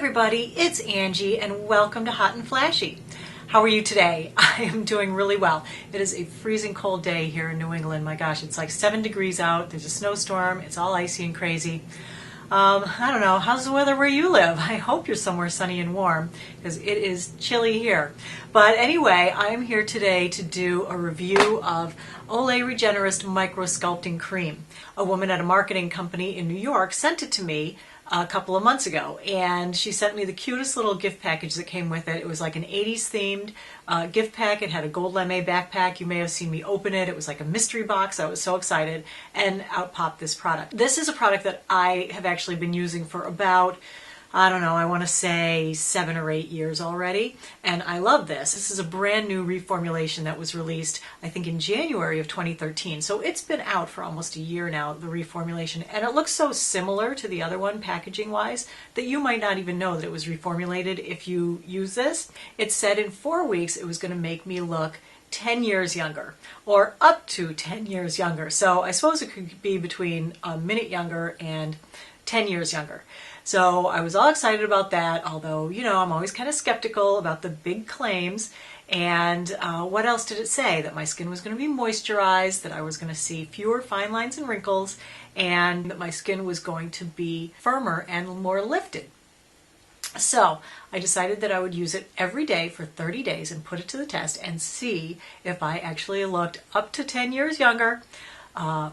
everybody, it's Angie and welcome to Hot and Flashy. How are you today? I am doing really well. It is a freezing cold day here in New England. My gosh, it's like 7 degrees out. There's a snowstorm. It's all icy and crazy. I don't know. How's the weather where you live? I hope you're somewhere sunny and warm because it is chilly here. But anyway, I am here today to do a review of Olay Regenerist Micro-Sculpting Cream. A woman at a marketing company in New York sent it to me a couple of months ago, and she sent me the cutest little gift package that came with it. It was like an 80s themed gift pack. It had a gold lame backpack. You may have seen me open it. It was like a mystery box. I was so excited, and out popped this product. This is a product that I have actually been using for about, I don't know, I want to say 7 or 8 years already, and I love this. This is a brand new reformulation that was released, I think, in January of 2013. So it's been out for almost a year now, the reformulation, and it looks so similar to the other one packaging-wise that you might not even know that it was reformulated if you use this. It said in 4 weeks it was going to make me look 10 years younger, or up to 10 years younger. So I suppose it could be between a minute younger and 10 years younger. So I was all excited about that, although, you know, I'm always kind of skeptical about the big claims. And what else did it say? That my skin was going to be moisturized, that I was going to see fewer fine lines and wrinkles, and that my skin was going to be firmer and more lifted. So I decided that I would use it every day for 30 days and put it to the test and see if I actually looked up to 10 years younger,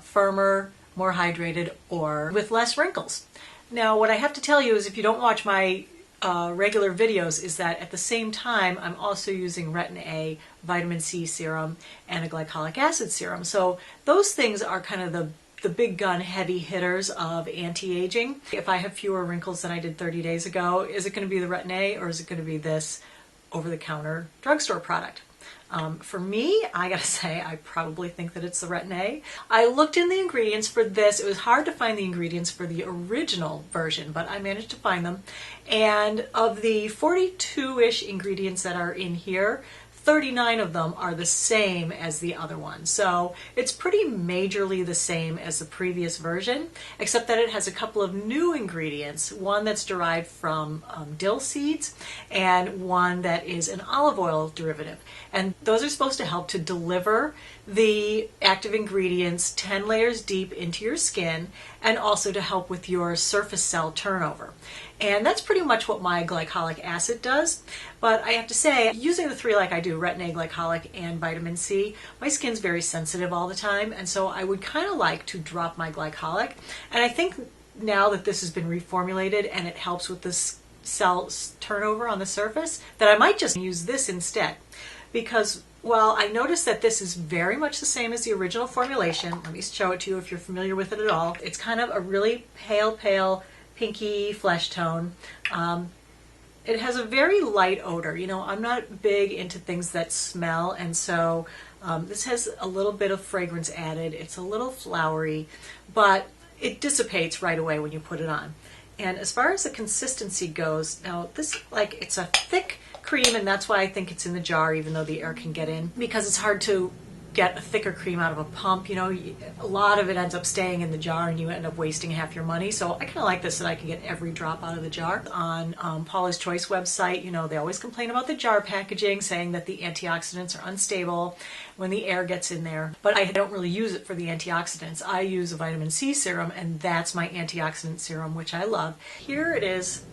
firmer, more hydrated, or with less wrinkles. Now, what I have to tell you is if you don't watch my regular videos is that at the same time I'm also using Retin A, vitamin C serum, and a glycolic acid serum. So those things are kind of the big gun heavy hitters of anti-aging. If I have fewer wrinkles than I did 30 days ago, is it going to be the Retin A or is it going to be this over-the-counter drugstore product? For me, I gotta say, I probably think that it's the Retin A. I looked in the ingredients for this. It was hard to find the ingredients for the original version, but I managed to find them. And of the 42-ish ingredients that are in here, 39 of them are the same as the other one. So it's pretty majorly the same as the previous version, except that it has a couple of new ingredients, one that's derived from dill seeds and one that is an olive oil derivative. And those are supposed to help to deliver the active ingredients 10 layers deep into your skin and also to help with your surface cell turnover. And that's pretty much what my glycolic acid does. But I have to say, using the three like I do, Retin A, glycolic, and vitamin C, my skin's very sensitive all the time, and so I would kind of like to drop my glycolic. And I think now that this has been reformulated and it helps with this cell turnover on the surface, that I might just use this instead. Because, well, I noticed that this is very much the same as the original formulation. Let me show it to you if you're familiar with it at all. It's kind of a really pale, pinky flesh tone. It has a very light odor. You know, I'm not big into things that smell, and so this has a little bit of fragrance added. It's a little flowery, but it dissipates right away when you put it on. And as far as the consistency goes, now this, like, it's a thick cream, and that's why I think it's in the jar, even though the air can get in, because it's hard to get a thicker cream out of a pump. You know, a lot of it ends up staying in the jar and you end up wasting half your money. So I kind of like this, that I can get every drop out of the jar. On Paula's Choice website, you know, they always complain about the jar packaging, saying that the antioxidants are unstable when the air gets in there. But I don't really use it for the antioxidants. I use a vitamin C serum, and that's my antioxidant serum, which I love. Here it is,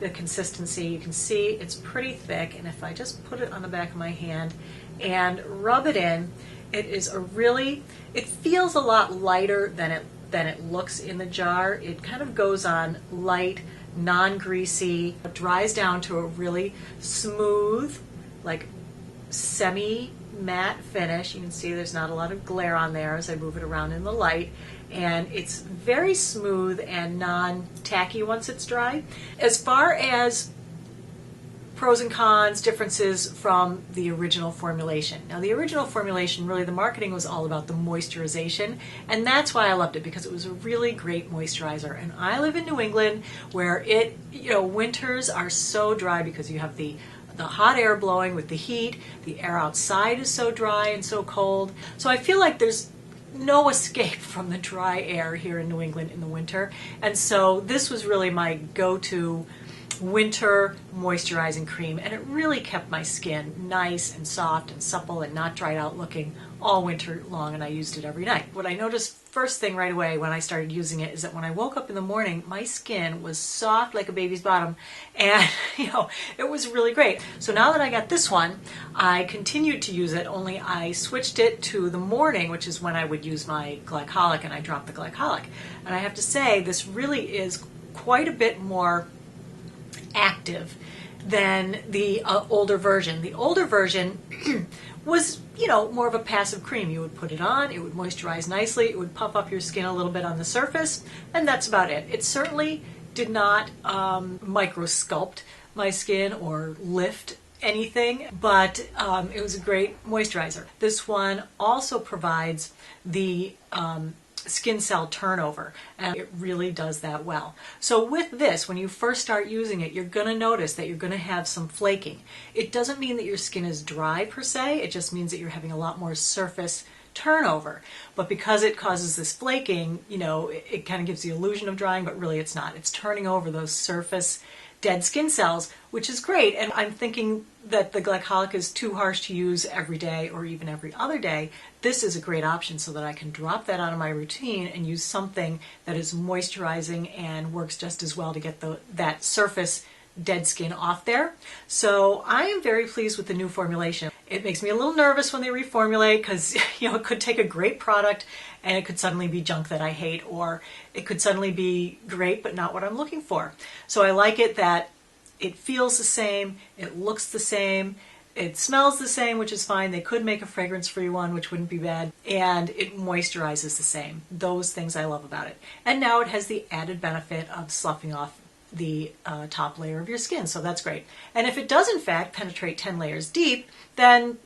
the consistency. You can see it's pretty thick, and if I just put it on the back of my hand and rub it in, it is a really, it feels a lot lighter than it looks in the jar. It kind of goes on light, non-greasy, dries down to a really smooth, like semi-matte finish. You can see there's not a lot of glare on there as I move it around in the light. And it's very smooth and non-tacky once it's dry. As far as pros and cons, differences from the original formulation. Now, the original formulation, really, the marketing was all about the moisturization, and that's why I loved it, because it was a really great moisturizer. And I live in New England, where it, you know, winters are so dry because you have the hot air blowing with the heat. The air outside is so dry and so cold. So I feel like there's no escape from the dry air here in New England in the winter. And so this was really my go-to winter moisturizing cream, and it really kept my skin nice and soft and supple and not dried out looking all winter long, and I used it every night. What I noticed first thing right away when I started using it is that when I woke up in the morning, my skin was soft like a baby's bottom, and it was really great. So now that I got this one, I continued to use it, only I switched it to the morning, which is when I would use my glycolic, and I dropped the glycolic. And I have to say, this really is quite a bit more active than the older version. The older version was, more of a passive cream. You would put it on, it would moisturize nicely, it would puff up your skin a little bit on the surface, and that's about it. It certainly did not micro-sculpt my skin or lift anything, but it was a great moisturizer. This one also provides the skin cell turnover, and it really does that well. So with this, when you first start using it, you're going to notice that you're going to have some flaking. It doesn't mean that your skin is dry per se, it just means that you're having a lot more surface turnover. But because it causes this flaking, it kind of gives the illusion of drying, but really it's not. It's turning over those surface dead skin cells, which is great. And I'm thinking that the glycolic is too harsh to use every day or even every other day. This is a great option so that I can drop that out of my routine and use something that is moisturizing and works just as well to get that surface dead skin off there. So I am very pleased with the new formulation. It makes me a little nervous when they reformulate because it could take a great product and it could suddenly be junk that I hate, or it could suddenly be great but not what I'm looking for. So I like it that it feels the same, it looks the same, it smells the same, which is fine. They could make a fragrance-free one, which wouldn't be bad, and it moisturizes the same. Those things I love about it. And now it has the added benefit of sloughing off the top layer of your skin, so that's great. And if it does in fact penetrate 10 layers deep, then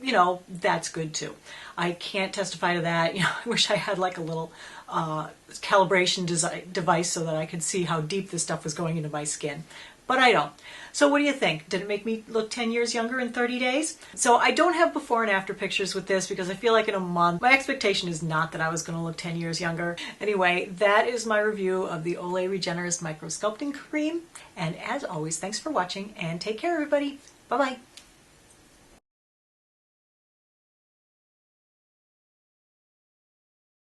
that's good too. I can't testify to that. I wish I had like a little calibration device so that I could see how deep this stuff was going into my skin, but I don't. So what do you think? Did it make me look 10 years younger in 30 days? So I don't have before and after pictures with this because I feel like in a month, my expectation is not that I was going to look 10 years younger. Anyway, that is my review of the Olay Regenerist Micro-Sculpting Cream. And as always, thanks for watching and take care, everybody. Bye-bye.